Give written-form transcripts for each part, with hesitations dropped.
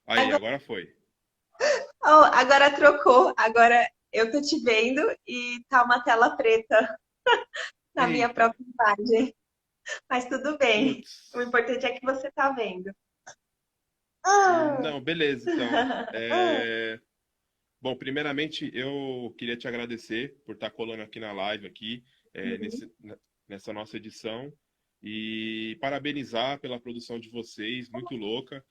Aí, agora foi. Oh, agora trocou, agora eu tô te vendo e tá uma tela preta na minha Eita, própria imagem. Mas tudo bem. O putz. importante é que você tá vendo. Ah, Não, beleza, então. Bom, primeiramente, eu queria te agradecer por estar colando aqui na live, aqui, nessa nossa edição, e parabenizar pela produção de vocês, muito louca.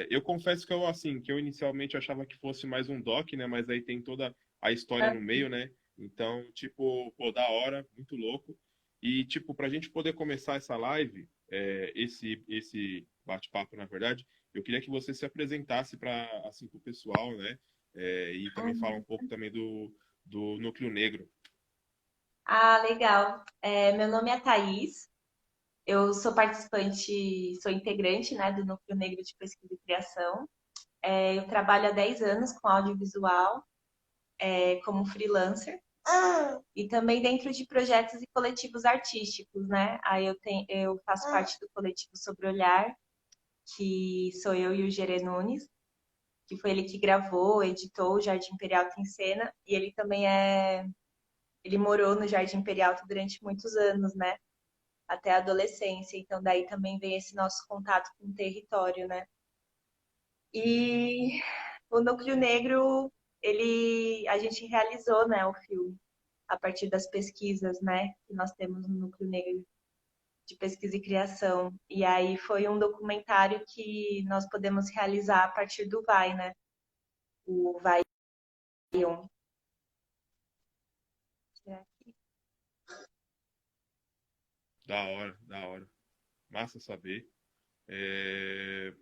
Eu confesso que eu inicialmente achava que fosse mais um doc, né? Mas aí tem toda a história no meio, né? Então, tipo, pô, da hora, muito louco. E, tipo, pra gente poder começar essa live, esse bate-papo, na verdade, eu queria que você se apresentasse para, assim, pro pessoal, né? E também falar um pouco também do Núcleo Negro. legal. Meu nome é Thaís. Eu sou participante, sou integrante, né, do Núcleo Negro de Pesquisa e Criação. Eu trabalho há 10 anos com audiovisual, como freelancer. E também dentro de projetos e coletivos artísticos, né? Eu faço parte do coletivo Sobre Olhar, que sou eu e o Gerê Nunes, que foi ele que gravou, editou o Jardim Imperial em cena, e ele morou no Jardim Imperial durante muitos anos, né? Até a adolescência. Então daí também vem esse nosso contato com o território, né? E o Núcleo Negro, a gente realizou, né, o filme a partir das pesquisas, né, que nós temos no Núcleo Negro de Pesquisa e Criação. E aí foi um documentário que nós podemos realizar a partir do Vai, né? O Vai 1. Da hora, da hora. Massa saber. É,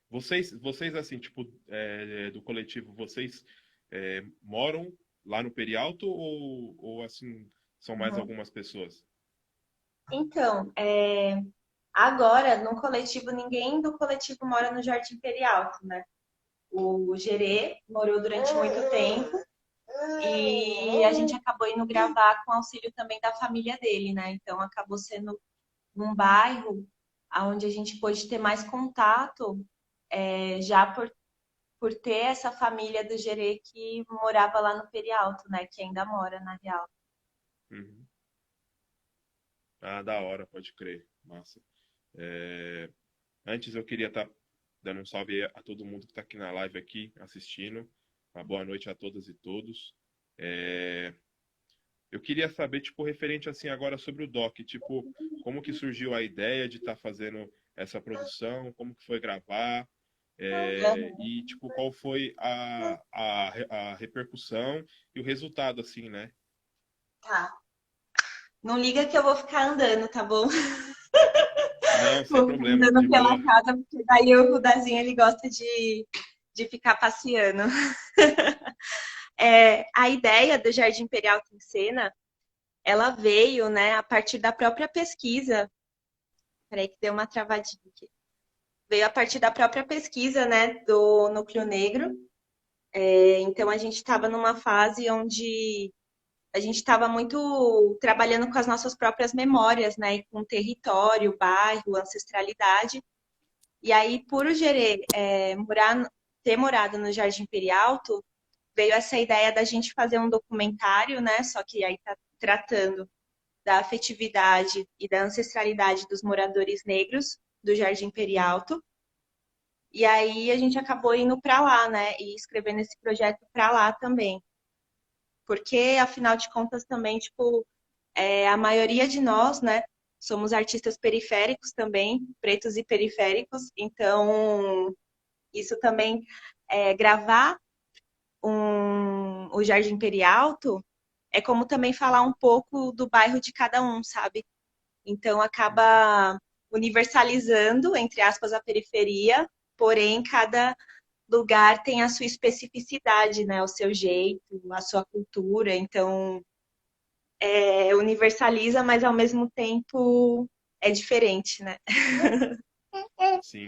vocês assim, tipo, do coletivo, vocês moram lá no Perialto ou assim, são mais Uhum. algumas pessoas? Então, agora, no coletivo, ninguém do coletivo mora no Jardim Imperial, né? O Gerê morou durante muito tempo e a gente acabou indo gravar com auxílio também da família dele, né? Então, acabou sendo num bairro onde a gente pôde ter mais contato, já por ter essa família do Gerê que morava lá no Perialto, né? Que ainda mora, na real. Uhum. Ah, da hora, pode crer. Massa. É, antes eu queria estar dando um salve a todo mundo que está aqui na live aqui, assistindo. Uma boa noite a todas e todos. É, eu queria saber, tipo, referente assim agora sobre o doc, tipo, como que surgiu a ideia de estar fazendo essa produção, como que foi gravar, e tipo, qual foi a repercussão e o resultado, assim, né? Tá. Não liga que eu vou ficar andando, tá bom? Não, sem Vou ficar problema, andando de pela boa. casa, porque daí o Rudazinho ele gosta de ficar passeando. A ideia do Jardim Imperial em Cena, ela veio, né, a partir da própria pesquisa. Peraí que deu uma travadinha aqui. Veio a partir da própria pesquisa, né, do Núcleo Negro. Então a gente estava numa fase onde a gente estava muito trabalhando com as nossas próprias memórias, né, e com território, bairro, ancestralidade. E aí, por o Gerê ter morado no Jardim Perialto, veio essa ideia da gente fazer um documentário, né? Só que aí tá tratando da afetividade e da ancestralidade dos moradores negros do Jardim Perialto. E aí a gente acabou indo para lá, né? E escrevendo esse projeto para lá também. Porque, afinal de contas, também, tipo, a maioria de nós, né? Somos artistas periféricos também, pretos e periféricos. Então, isso também, gravar o Jardim Perialto é como também falar um pouco do bairro de cada um, sabe? Então Uhum. acaba universalizando, entre aspas, a periferia, porém cada lugar tem a sua especificidade, né? O seu jeito, a sua cultura. Então universaliza, mas ao mesmo tempo é diferente, né? Sim.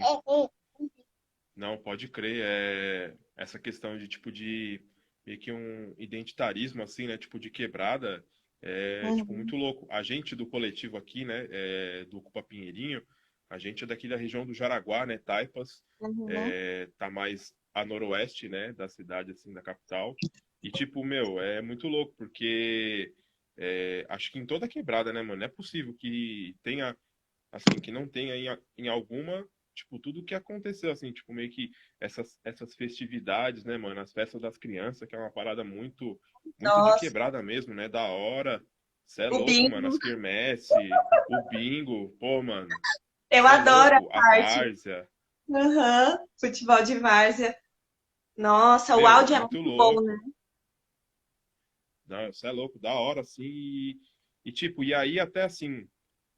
Não, pode crer. Essa questão de tipo de meio que um identitarismo assim, né? Tipo de quebrada, tipo Uhum. muito louco. A gente do coletivo aqui, né? Do Ocupa Pinheirinho, A gente é daqui da região do Jaraguá, né? Taipas, Uhum. tá mais a noroeste, né? Da cidade, assim, da capital. E, tipo, meu, é muito louco, porque acho que em toda quebrada, né, mano? Não é possível que tenha, assim, que não tenha em alguma, tipo, tudo que aconteceu, assim, tipo, meio que essas festividades, né, mano? As festas das crianças, que é uma parada muito de Nossa, quebrada mesmo, né? Da hora. Cê é o louco, mano. bingo, As quermesse, o bingo, pô, mano. eu Cê é adoro a louco. A parte. várzea. Uhum. Futebol de várzea. Nossa, o Meu, áudio é muito muito bom, né? louco. Não, cê é louco, da hora, assim. Tipo, e aí até assim,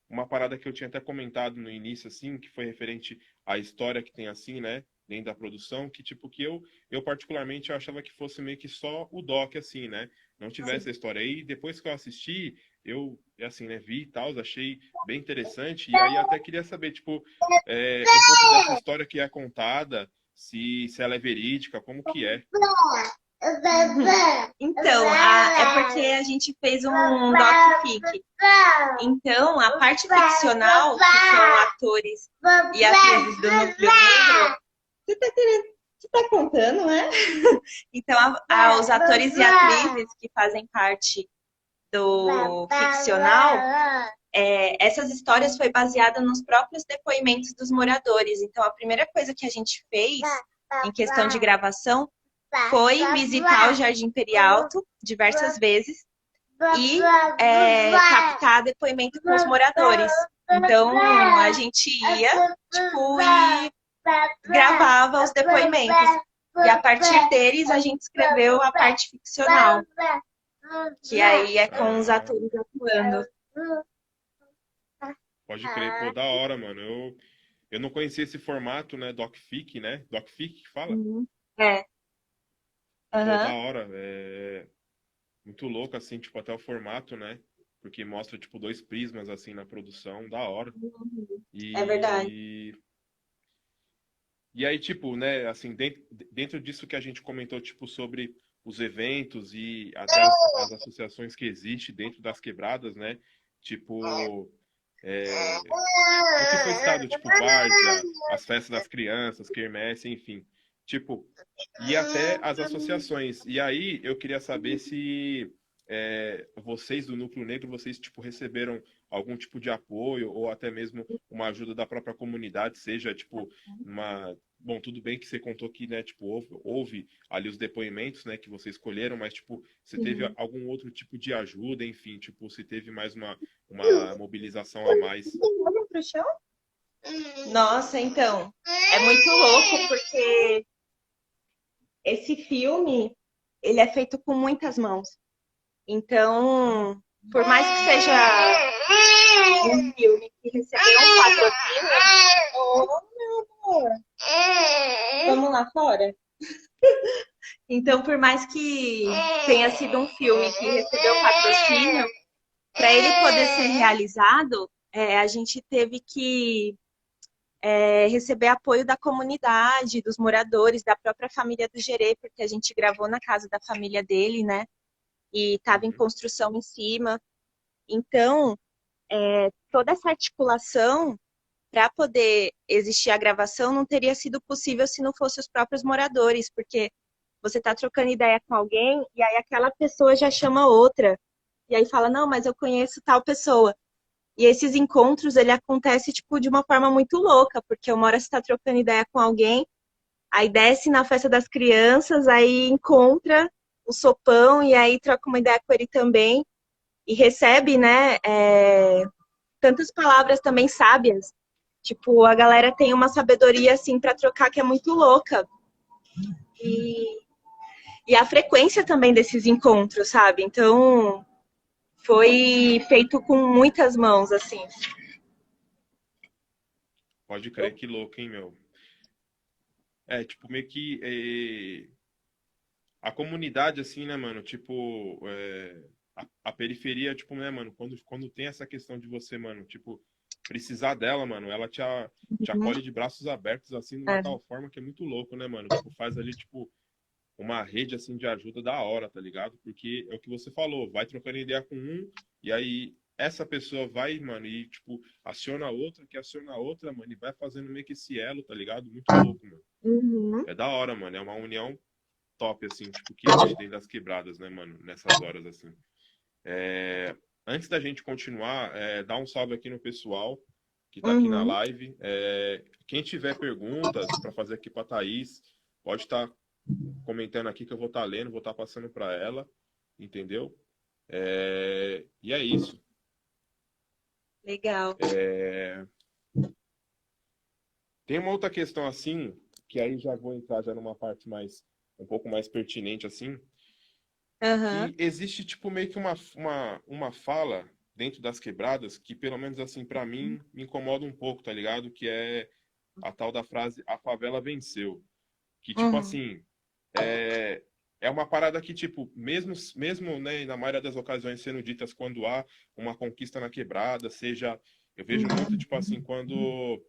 uma parada que eu tinha até comentado no início, assim, que foi referente à história que tem, assim, né, dentro da produção, que, tipo, que eu particularmente, eu achava que fosse meio que só o doc, assim, né, não tivesse a história. Aí, depois que eu assisti, eu, assim, né, vi e tal, achei bem interessante, e aí até queria saber, tipo, um pouco dessa história que é contada, se ela é verídica, como que é. Então, é porque a gente fez um doc-fic. Então, a parte ficcional, que são atores e atrizes do Núcleo Negro, você tá querendo, você tá contando, né? Então, os atores e atrizes que fazem parte do ficcional, essas histórias foi baseada nos próprios depoimentos dos moradores. Então, a primeira coisa que a gente fez em questão de gravação foi visitar o Jardim Perialto diversas vezes e captar depoimento com os moradores. Então, a gente ia, tipo, e gravava os depoimentos. E a partir deles, a gente escreveu a parte ficcional, que aí é com os Ah, atores atuando. pode crer, pô, da hora, mano. Eu não conhecia esse formato, né, DocFic, né? DocFic que fala? Uhum. É. Pô, da Uhum. hora. Muito louco, assim, tipo, até o formato, né? Porque mostra, tipo, dois prismas, assim, na produção, da hora. É verdade. E, e aí, tipo, né, assim, dentro disso que a gente comentou, tipo, sobre os eventos e até as associações que existem dentro das quebradas, né? Tipo, é, o que foi citado, tipo, várzea, as festas das crianças, quermesse, enfim. Tipo, e até as associações. E aí eu queria saber se vocês do Núcleo Negro, vocês, tipo, receberam algum tipo de apoio ou até mesmo uma ajuda da própria comunidade, seja, tipo, uma... Bom, tudo bem que você contou que, né, tipo, houve ali os depoimentos, né, que vocês escolheram, mas, tipo, você teve Uhum. algum outro tipo de ajuda, enfim, tipo, se teve mais uma mobilização a mais. Vamos pro chão? Nossa, então, é muito louco porque esse filme, ele é feito com muitas mãos. Então, por mais que seja um filme que recebeu um patrocínio, oh, meu amor, vamos lá fora? Então, por mais que tenha sido um filme que recebeu patrocínio, para ele poder ser realizado, a gente teve que receber apoio da comunidade, dos moradores, da própria família do Gerê, porque a gente gravou na casa da família dele, né? E estava em Uhum. construção em cima. Então, toda essa articulação para poder existir a gravação não teria sido possível se não fosse os próprios moradores, porque você está trocando ideia com alguém e aí aquela pessoa já chama outra. E aí fala, não, mas eu conheço tal pessoa. E esses encontros, ele acontece, tipo, de uma forma muito louca, porque uma hora você está trocando ideia com alguém, aí desce na festa das crianças, aí encontra o sopão e aí troca uma ideia com ele também e recebe, né, tantas palavras também sábias. Tipo, a galera tem uma sabedoria, assim, para trocar que é muito louca. E, e a frequência também desses encontros, sabe? Então, foi feito com muitas mãos, assim. Pode crer, que louco, hein, meu? Tipo, meio que a comunidade, assim, né, mano? Tipo, a periferia, tipo, né, mano? Quando tem essa questão de você, mano, tipo, precisar dela, mano, ela te acolhe de braços abertos, assim, de uma É. tal forma que é muito louco, né, mano? Tipo, faz ali, tipo, uma rede, assim, de ajuda da hora, tá ligado? Porque é o que você falou, vai trocando ideia com um, e aí essa pessoa vai, mano, e, tipo, aciona outra, que aciona outra, mano, e vai fazendo meio que esse elo, tá ligado? Muito louco, mano. Uhum. É da hora, mano. É uma união top, assim, tipo, que existe dentro das quebradas, né, mano? Nessas horas, assim. É, antes da gente continuar, dá um salve aqui no pessoal que tá aqui na Uhum. live. Quem tiver perguntas para fazer aqui pra Thaís, pode estar comentando aqui que eu vou estar lendo, vou estar passando para ela, entendeu? E é isso. Legal. É, tem uma outra questão assim, que aí já vou entrar já numa parte mais um pouco mais pertinente assim, Aham. que existe tipo meio que uma fala dentro das quebradas que pelo menos assim para mim me incomoda um pouco, tá ligado? Que é a tal da frase a favela venceu, que tipo Uhum. assim, é, é uma parada que tipo mesmo né, na maioria das ocasiões sendo ditas quando há uma conquista na quebrada, seja eu vejo muito Uhum. tipo assim quando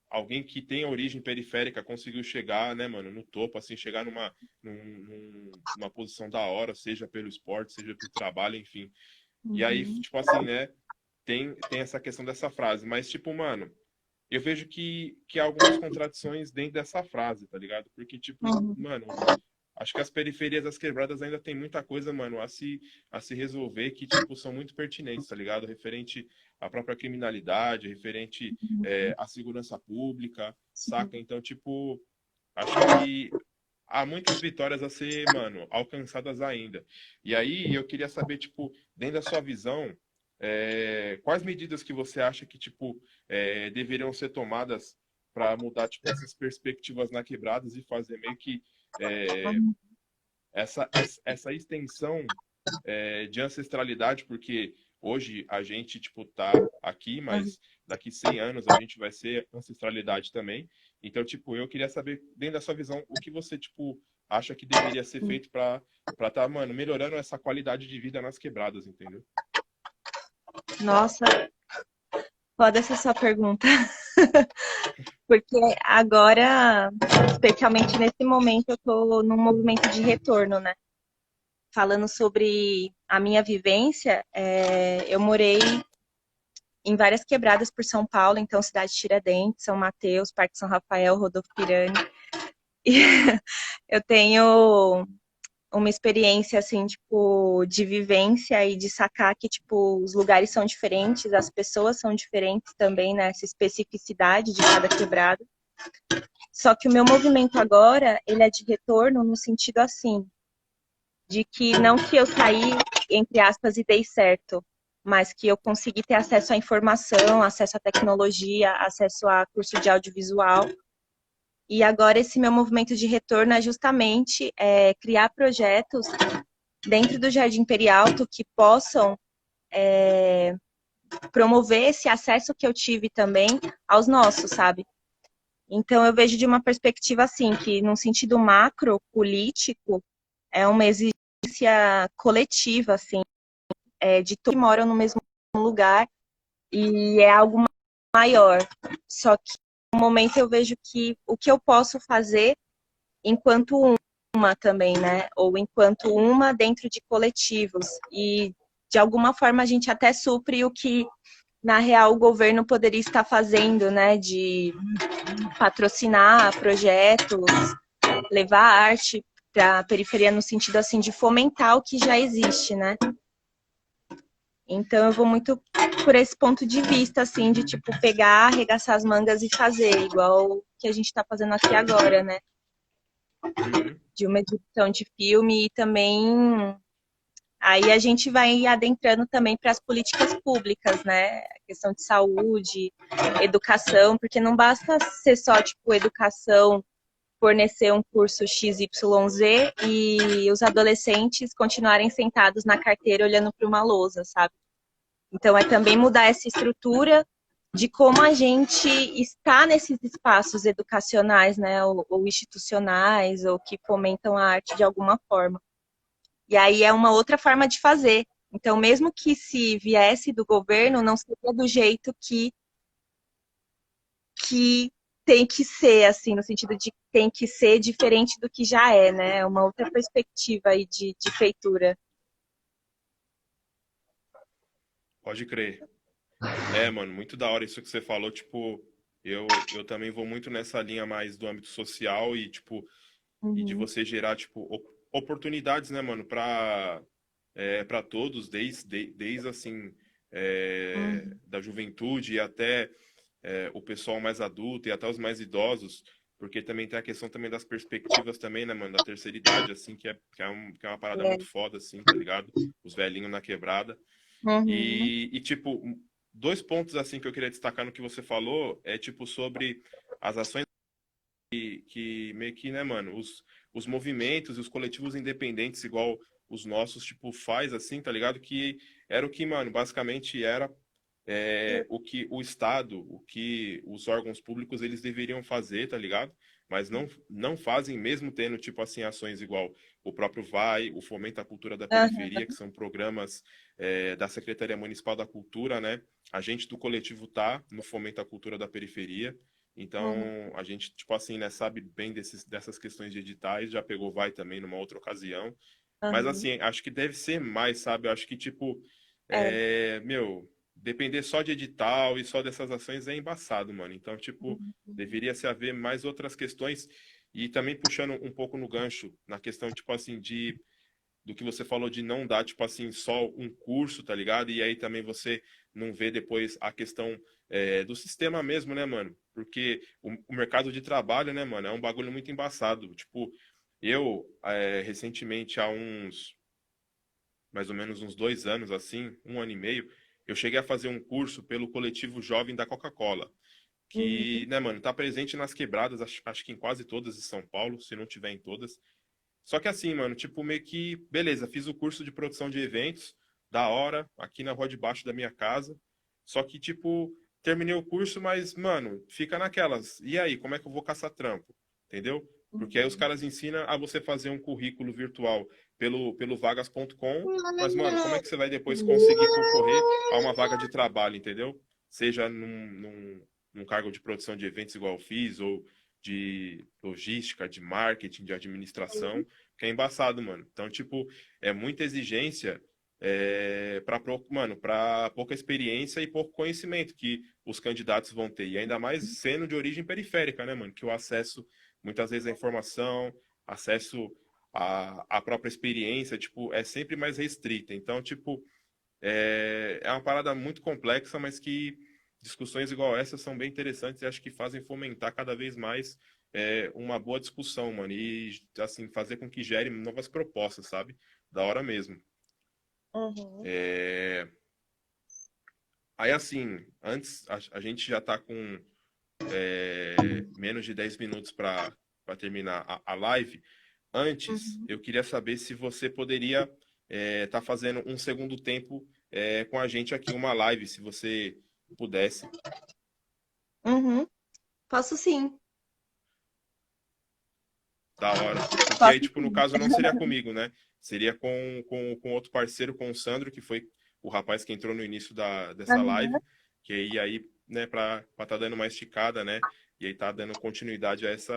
alguém que tem origem periférica conseguiu chegar, né, mano, no topo, assim, chegar numa posição da hora, seja pelo esporte, seja pelo trabalho, enfim. E aí, Uhum. tipo assim, né, tem essa questão dessa frase, mas, tipo, mano, eu vejo que há algumas contradições dentro dessa frase, tá ligado? Porque, tipo, Uhum. mano, acho que as periferias das quebradas ainda tem muita coisa, mano, a se resolver que, tipo, são muito pertinentes, tá ligado? Referente à própria criminalidade, referente à segurança pública, saca? Então, tipo, acho que há muitas vitórias a ser, mano, alcançadas ainda. E aí, eu queria saber, tipo, dentro da sua visão, quais medidas que você acha que, tipo, deveriam ser tomadas para mudar, tipo, essas perspectivas na quebradas e fazer meio que é, Uhum. essa extensão de ancestralidade, porque hoje a gente, tipo, tá aqui, Uhum. mas daqui 100 anos a gente vai ser ancestralidade também. Então, tipo, eu queria saber, dentro da sua visão, o que você, tipo, acha que deveria ser feito para tá, mano, melhorando essa qualidade de vida nas quebradas, entendeu? Nossa, pode essa sua pergunta. Porque agora, especialmente nesse momento, eu tô num movimento de retorno, né? Falando sobre a minha vivência, eu morei em várias quebradas por São Paulo, então Cidade Tiradentes, São Mateus, Parque São Rafael, Rodolfo Pirani. E eu tenho uma experiência assim, tipo, de vivência e de sacar que tipo os lugares são diferentes, as pessoas são diferentes também, né, essa especificidade de cada quebrada. Só que o meu movimento agora, ele é de retorno no sentido assim, de que não que eu saí, entre aspas, e dei certo, mas que eu consegui ter acesso à informação, acesso à tecnologia, acesso a curso de audiovisual. E agora esse meu movimento de retorno é justamente criar projetos dentro do Jardim Perialto que possam promover esse acesso que eu tive também aos nossos, sabe? Então eu vejo de uma perspectiva assim, que num sentido macro, político, é uma exigência coletiva, assim, de todos que moram no mesmo lugar e é algo maior. Só que no momento eu vejo que o que eu posso fazer enquanto uma também, né? Ou enquanto uma dentro de coletivos. E de alguma forma a gente até supre o que na real o governo poderia estar fazendo, né? De patrocinar projetos, levar arte para a periferia no sentido assim de fomentar o que já existe, né? Então eu vou muito por esse ponto de vista, assim, de tipo pegar, arregaçar as mangas e fazer, igual o que a gente está fazendo aqui agora, né? Uhum. De uma edição de filme e também aí a gente vai adentrando também para as políticas públicas, né? A questão de saúde, educação, porque não basta ser só tipo educação, fornecer um curso XYZ e os adolescentes continuarem sentados na carteira olhando para uma lousa, sabe? Então, é também mudar essa estrutura de como a gente está nesses espaços educacionais, né, ou institucionais, ou que fomentam a arte de alguma forma. E aí é uma outra forma de fazer. Então, mesmo que se viesse do governo, não seria do jeito que tem que ser, assim, no sentido de que tem que ser diferente do que já é, né? É uma outra perspectiva aí de feitura. Pode crer. Mano, muito da hora isso que você falou, tipo, eu também vou muito nessa linha mais do âmbito social e, tipo, e de Uhum, você gerar, tipo, oportunidades, né, mano, para todos, desde assim, uhum, da juventude e até o pessoal mais adulto e até os mais idosos, porque também tem a questão também das perspectivas também, né, mano, da terceira idade, assim, que é uma parada é. muito foda, assim, tá ligado? Os velhinhos na quebrada. Uhum, Tipo, dois pontos, assim, que eu queria destacar no que você falou, tipo, sobre as ações que meio que, né, mano, os movimentos e os coletivos independentes, igual os nossos, tipo, faz, assim, tá ligado? Que era o que, mano, basicamente era o que o Estado, o que os órgãos públicos eles deveriam fazer, tá ligado? Mas não fazem, mesmo tendo, tipo assim, ações igual o próprio VAI, o Fomento à Cultura da Periferia, que aham, são programas da Secretaria Municipal da Cultura, né? A gente do coletivo tá no Fomento à Cultura da Periferia, então uhum, a gente, tipo assim, né, sabe bem dessas questões de editais, já pegou VAI também numa outra ocasião, mas aham. assim, acho que deve ser mais, sabe? Eu acho que, tipo, É. meu, depender só de edital e só dessas ações é embaçado, mano. Então, tipo, Uhum, deveria se haver mais outras questões e também puxando um pouco no gancho na questão, tipo assim, do que você falou de não dar, tipo assim, só um curso, tá ligado? E aí também você não vê depois a questão do sistema mesmo, né, mano? Porque o mercado de trabalho, né, mano, é um bagulho muito embaçado. Tipo, eu, recentemente, há mais ou menos uns 2 anos, assim, 1 ano e meio, eu cheguei a fazer um curso pelo coletivo jovem da Coca-Cola, que, uhum, né, mano, tá presente nas quebradas, acho que em quase todas de São Paulo, se não tiver em todas. Só que assim, mano, tipo, meio que, beleza, fiz o curso de produção de eventos, da hora, aqui na rua de baixo da minha casa. Só que, tipo, terminei o curso, mas, mano, fica naquelas. E aí, como é que eu vou caçar trampo? Entendeu? Porque aí os uhum. caras ensinam a você fazer um currículo virtual pelo vagas.com, mas, mano, como é que você vai depois conseguir concorrer a uma vaga de trabalho, entendeu? Seja num cargo de produção de eventos igual eu fiz, ou de logística, de marketing, de administração, que é embaçado, mano. Então, tipo, é muita exigência mano, para pouca experiência e pouco conhecimento que os candidatos vão ter. E ainda mais sendo de origem periférica, né, mano? Que o acesso, muitas vezes, à informação, acesso à própria experiência, tipo, é sempre mais restrita. Então, tipo, é uma parada muito complexa, mas que discussões igual essa são bem interessantes e acho que fazem fomentar cada vez mais uma boa discussão, mano. E, assim, fazer com que gere novas propostas, sabe? Da hora mesmo. Uhum. É, Aí, assim, antes, a gente já tá com menos de 10 minutos para terminar a live. Antes, Uhum. eu queria saber se você poderia tá fazendo um segundo tempo com a gente aqui, uma live, se você pudesse. Uhum. Posso sim. Da hora. Porque aí, Posso tipo, no sim. caso, não seria comigo, né? Seria com outro parceiro, com o Sandro, que foi o rapaz que entrou no início dessa Aham. live, que aí, né, pra tá dando uma esticada, né? E aí tá dando continuidade a esse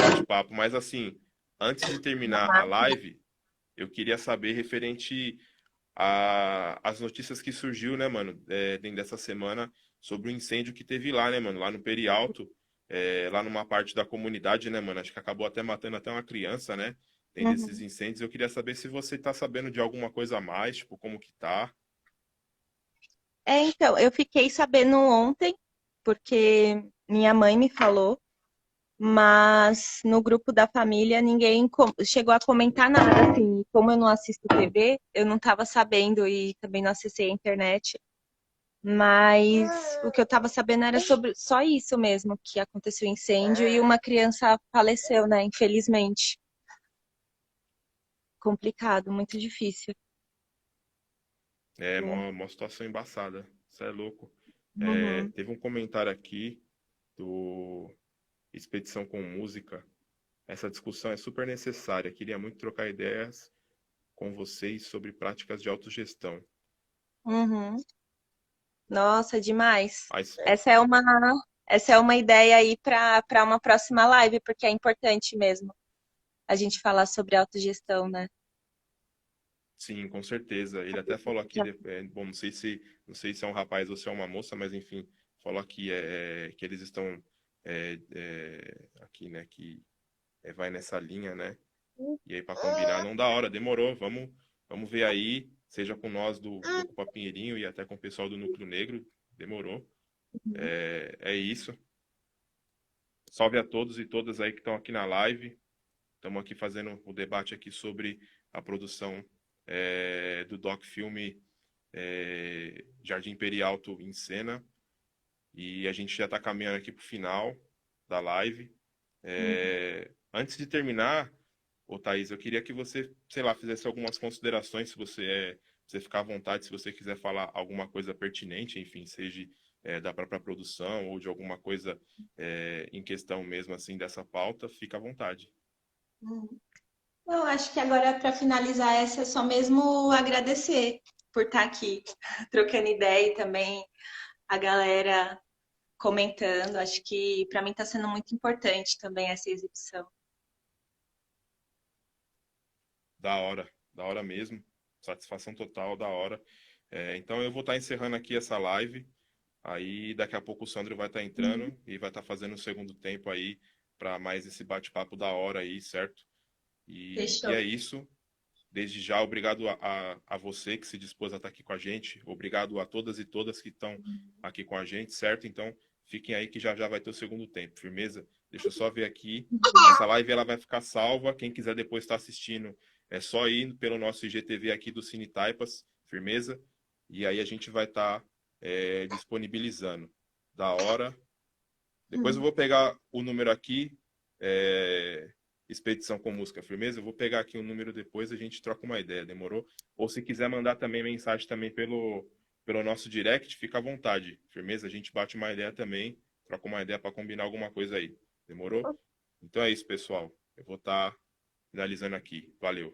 bate-papo. Mas assim, antes de terminar a live, eu queria saber referente às notícias que surgiu, né, mano, dentro dessa semana sobre o incêndio que teve lá, né, mano, lá no Perialto, lá numa parte da comunidade, né, mano, acho que acabou até matando até uma criança, né, dentro desses Uhum. incêndios. Eu queria saber se você tá sabendo de alguma coisa a mais, tipo, como que tá. Então, eu fiquei sabendo ontem, porque minha mãe me falou, mas no grupo da família ninguém chegou a comentar nada, assim. Como eu não assisto TV, eu não estava sabendo e também não acessei a internet. Mas o que eu estava sabendo era sobre só isso mesmo, que aconteceu incêndio e uma criança faleceu, né? Infelizmente. Complicado, muito difícil. É uma situação embaçada, isso é louco. Uhum. Teve um comentário aqui do Expedição com Música. Essa discussão é super necessária. Queria muito trocar ideias com vocês sobre práticas de autogestão. Uhum. Nossa, demais. Mas, Essa é uma, essa é uma ideia aí para uma próxima live, porque é importante mesmo a gente falar sobre autogestão, né? Sim, com certeza. Ele até falou aqui, bom, não sei se é um rapaz ou se é uma moça, mas enfim, falou aqui que eles estão aqui, né, que vai nessa linha, né? E aí para combinar não dá hora, demorou. Vamos ver aí, seja com nós do Ocupa Pinheirinho e até com o pessoal do Núcleo Negro, demorou. É isso. Salve a todos e todas aí que estão aqui na live. Estamos aqui fazendo o debate aqui sobre a produção do doc-filme Jardim Perialto em Cena. E a gente já está caminhando aqui para o final da live. Antes de terminar, ô Thaís, eu queria que você, sei lá, fizesse algumas considerações, se você ficar à vontade, se você quiser falar alguma coisa pertinente, enfim, seja da própria produção ou de alguma coisa em questão mesmo assim dessa pauta, fica à vontade. Eu acho que agora, para finalizar essa, é só mesmo agradecer por estar aqui, trocando ideia e também a galera comentando. Acho que para mim está sendo muito importante também essa exibição. Da hora mesmo, satisfação total, da hora. Então eu vou estar encerrando aqui essa live. Aí daqui a pouco o Sandro vai estar entrando e vai estar fazendo o segundo tempo aí para mais esse bate-papo da hora aí, certo? E Fechou. é isso. Desde já, obrigado a você que se dispôs a estar aqui com a gente. Obrigado a todas e todas que estão aqui com a gente, certo? Então, fiquem aí que já já vai ter o segundo tempo, firmeza? Deixa eu só ver aqui. Essa live ela vai ficar salva. Quem quiser depois estar assistindo, é só ir pelo nosso IGTV aqui do Cine Taipas, firmeza? E aí a gente vai estar disponibilizando. Da hora. Depois eu vou pegar o número aqui. Expedição com Música, firmeza? Eu vou pegar aqui o número depois, a gente troca uma ideia, demorou? Ou se quiser mandar também mensagem também pelo nosso direct, fica à vontade, firmeza? A gente bate uma ideia também, troca uma ideia para combinar alguma coisa aí, demorou? Então é isso, pessoal. Eu vou estar finalizando aqui. Valeu.